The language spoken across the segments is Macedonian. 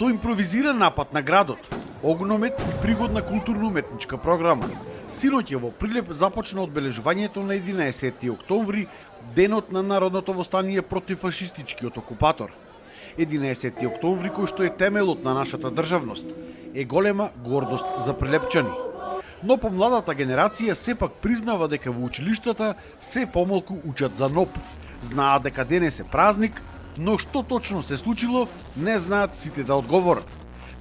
Со импровизиран напад на градот, огномет и пригодна културно-уметничка програма, синоќа во Прилеп започна одбележувањето на 11 октомври, денот на народното востание против фашистичкиот окупатор. 11 октомври, кој што е темелот на нашата државност, е голема гордост за прилепчани. Но помладата генерација сепак признава дека во училиштата се помалку учат за НОП. Знаат дека денес е празник, но што точно се случило, не знаат сите да одговорат.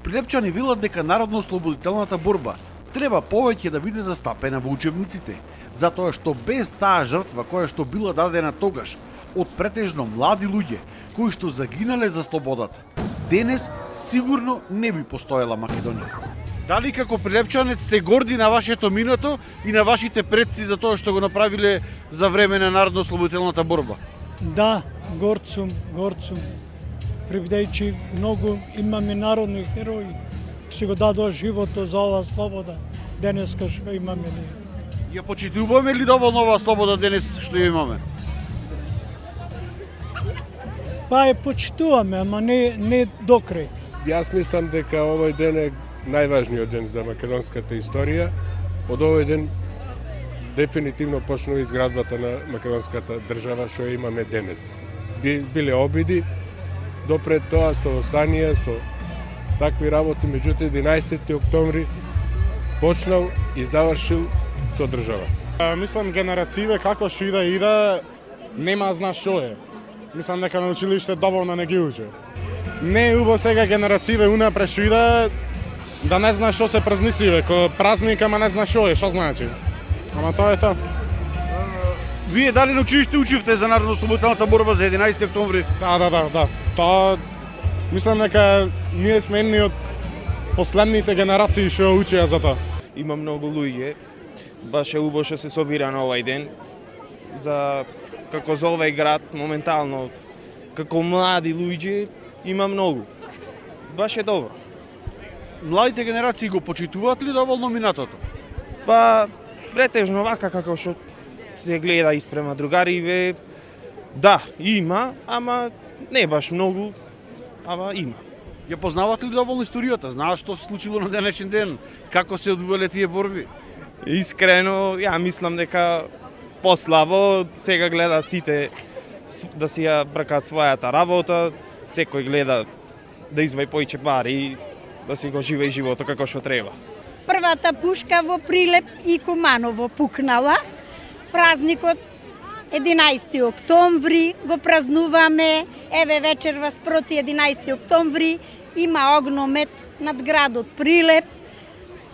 Прилепчани велат дека народно-ослободителната борба треба повеќе да биде застапена во учебниците, затоа што без таа жртва која што била дадена тогаш од претежно млади луѓе кои што загинале за слободата, денес сигурно не би постоела Македонија. Дали како прилепчанец сте горди на вашето минато и на вашите предци за тоа што го направиле за време на народно-ослободителната борба? Да, горд сум. Бидејќи многу имаме народни херои, си го дадоа живото за оваа слобода, денеска што имаме ние. Ја почитуваме ли доволно оваа слобода денес што ја имаме? Па ја почитуваме, ама не до крај. Јас мислам дека овој ден е најважниот ден за македонската историја. Од овој ден дефинитивно почнува изградбата на македонската држава што ја имаме денес. Биле обиди, допред тоа со останија, со такви работи, меѓутоа 11 октомври почнал и завршил со држава. Мислам генерације како што иде, нема зна што е. Мислам дека на училиште доволно не ги учи. Не е убаво сега генерације унапред што иде да не зна што се празнициве, ко празник ама не зна што е, што значи. Ама тоа е тоа. Вие дали на училиште учивте за народно-ослободителната борба за 11 октомври? Да. Тоа мислам дека ние сме едни од последните генерации што учеа за тоа. Има многу луѓе, баш е убаво што се собира на овај ден, како за овај град, моментално, како млади луѓе, има многу. Баш е добро. Младите генерации го почитуваат ли доволно минатото? Па, претежно вака како што се гледа испрема другариве, да, има, ама не баш многу, ама има. Ја познават ли доволно историјата? Знаат што се случило на денешен ден? Како се одвивале тие борби? Искрено, ја мислам дека послабо, сега гледа сите да си ја бркаат својата работа, секој гледа да изваи поиќе пари, да си го живее животот како што треба. Првата пушка во Прилеп и Куманово пукнала. Празникот 11 октомври го празнуваме. Еве вечерва спроти 11 октомври има огномет над градот Прилеп.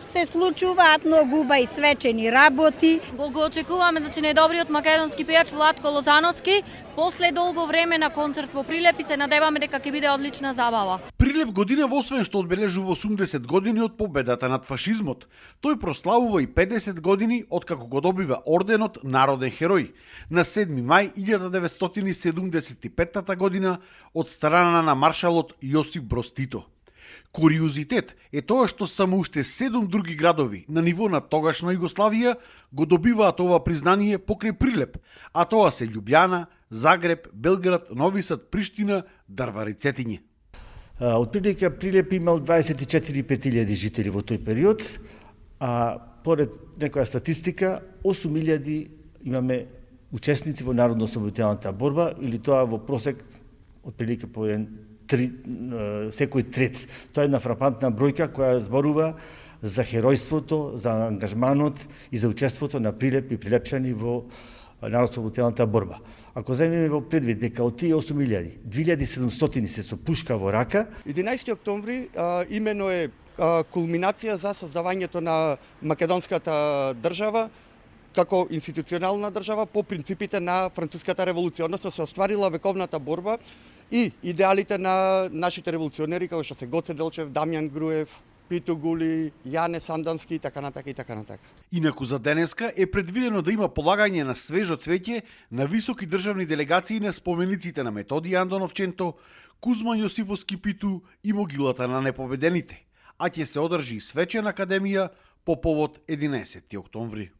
Се случуваат многу убави свечени работи. Го очекуваме најдобриот македонски пејач Владко Лозановски после долго време на концерт во Прилеп и се надеваме дека ќе биде одлична забава. Прилеп годинава освен што одбележува 80 години од победата над фашизмот, тој прославува и 50 години откако го добива орденот Народен херој на 7 мај 1975 година од страна на маршалот Јосип Броз Тито. Куриозитет е тоа што само уште 7 други градови на ниво на тогашна Југославија го добиваат ова признание покрај Прилеп, а тоа се Љубљана, Загреб, Белград, Нови Сад, Приштина, Дарвар и Цетиње. Отприлика Прилеп имал 24.000 жители во тој период, а поред некоја статистика 8.000 имаме учесници во народно-ослободителната борба, или тоа во просек отприлика по секој трет. Тоа е една фрапантна бројка која зборува за херојството, за ангажманот и за учеството на Прилеп и прилепчани во народно-ослободителната борба. Ако земеме во предвид дека од тие 8.000, 2.700 се со пушка во рака. 11 октомври имено е кулминација за создавањето на македонската држава како институционална држава по принципите на Француската револуција, односно се остварила вековната борба и идеалите на нашите револуционери како што се Гоце Делчев, Дамјан Груев, Пито Гули, Јане Сандански и така натака и така натака. Инаку за денеска е предвидено да има полагање на свежо цвеќе на високи државни делегации на спомениците на Методи Андонов Ченто, Кузман Јосифовски Питу и могилата на непобедените, а ќе се одржи свечена академија по повод 11 октомври.